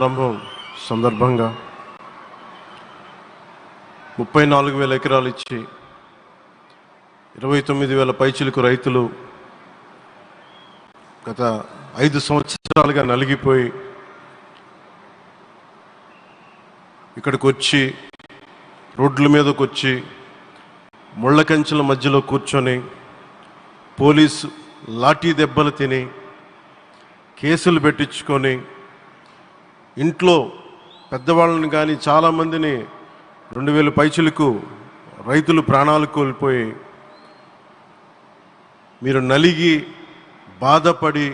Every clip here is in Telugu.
ప్రారంభం సందర్భంగా 34,000 ఎకరాలు ఇచ్చి 29,000 పైచిలకు రైతులు గత 5 సంవత్సరాలుగా నలిగిపోయి ఇక్కడికి వచ్చి రోడ్ల మీదకి వచ్చి ముళ్ళ కంచెల మధ్యలో కూర్చొని పోలీసు లాఠీ దెబ్బలు తిని కేసులు పెట్టించుకొని ఇంట్లో పెద్దవాళ్ళని కానీ చాలామందిని 2,000 పైచులకు రైతులు ప్రాణాలు కోల్పోయి మీరు నలిగి బాధపడి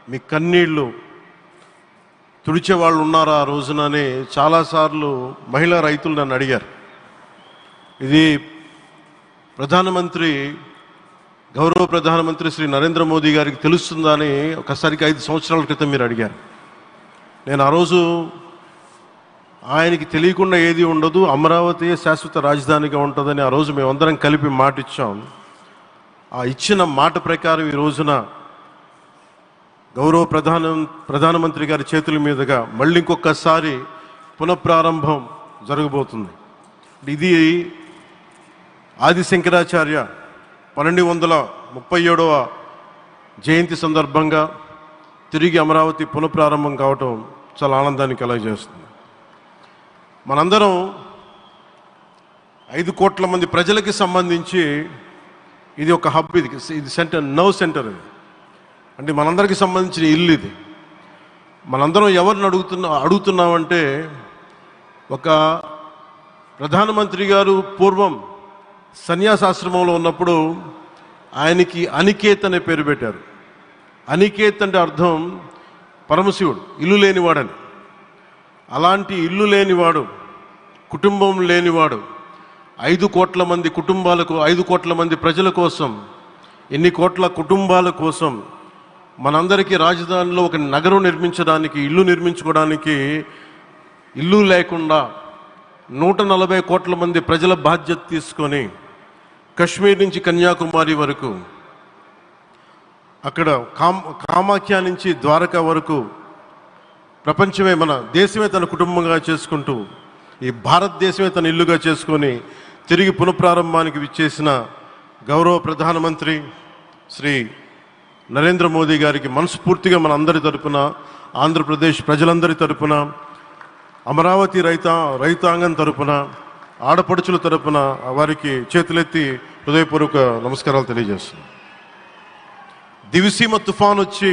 మీ కన్నీళ్ళు తుడిచే వాళ్ళు ఉన్నారా ఆ రోజునని చాలాసార్లు మహిళా రైతులు నన్ను అడిగారు. ఇది గౌరవ ప్రధానమంత్రి శ్రీ నరేంద్ర మోదీ గారికి తెలుస్తుందా అని ఒకసారికి 5 సంవత్సరాల క్రితం మీరు అడిగారు. నేను ఆ రోజు ఆయనకి తెలియకుండా ఏది ఉండదు, అమరావతి శాశ్వత రాజధానిగా ఉంటుందని ఆ రోజు మేమందరం కలిపి మాట ఇచ్చాం. ఆ ఇచ్చిన మాట ప్రకారం ఈ రోజున గౌరవ ప్రధానమంత్రి గారి చేతుల మీదుగా మళ్ళీ ఇంకొకసారి పునఃప్రారంభం జరగబోతుంది. ఇది ఆది శంకరాచార్య 1237వ జయంతి సందర్భంగా తిరిగి అమరావతి పునఃప్రారంభం కావటం చాలా ఆనందాన్ని కలగజేస్తుంది. మనందరం 5 కోట్ల మంది ప్రజలకి సంబంధించి ఇది ఒక హబ్, ఇది సెంటర్, నర్వ్ సెంటర్. ఇది అంటే మనందరికీ సంబంధించిన ఇల్లు. ఇది మనందరం ఎవరిని అడుగుతున్నామంటే ఒక ప్రధానమంత్రి గారు పూర్వం సన్యాసాశ్రమంలో ఉన్నప్పుడు ఆయనకి అనికేత్ అనే పేరు పెట్టారు. అనికేత్ అంటే అర్థం పరమశివుడు, ఇల్లు లేనివాడని. అలాంటి ఇల్లు లేనివాడు, కుటుంబం లేనివాడు 5 కోట్ల మంది కుటుంబాలకు, 5 కోట్ల మంది ప్రజల కోసం, ఎన్ని కోట్ల కుటుంబాల కోసం మనందరికీ రాజధానిలో ఒక నగరం నిర్మించడానికి, ఇల్లు నిర్మించుకోవడానికి ఇల్లు లేకుండా 140 కోట్ల మంది ప్రజల బాధ్యత తీసుకొని కశ్మీర్ నుంచి కన్యాకుమారి వరకు, అక్కడ కామాఖ్య నుంచి ద్వారకా వరకు ప్రపంచమే, మన దేశమే తన కుటుంబంగా చేసుకుంటూ ఈ భారతదేశమే తన ఇల్లుగా చేసుకొని తిరిగి పునఃప్రారంభానికి విచ్చేసిన గౌరవ ప్రధానమంత్రి శ్రీ నరేంద్ర మోదీ గారికి మనస్ఫూర్తిగా మన అందరి తరపున, ఆంధ్రప్రదేశ్ ప్రజలందరి తరపున, అమరావతి రైతాంగం తరపున, ఆడపడుచుల తరపున వారికి చేతులెత్తి హృదయపూర్వక నమస్కారాలు తెలియజేస్తున్నాను. దివిసీమ తుఫాన్ వచ్చి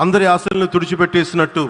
అందరి ఆశలను తుడిచిపెట్టేసినట్టు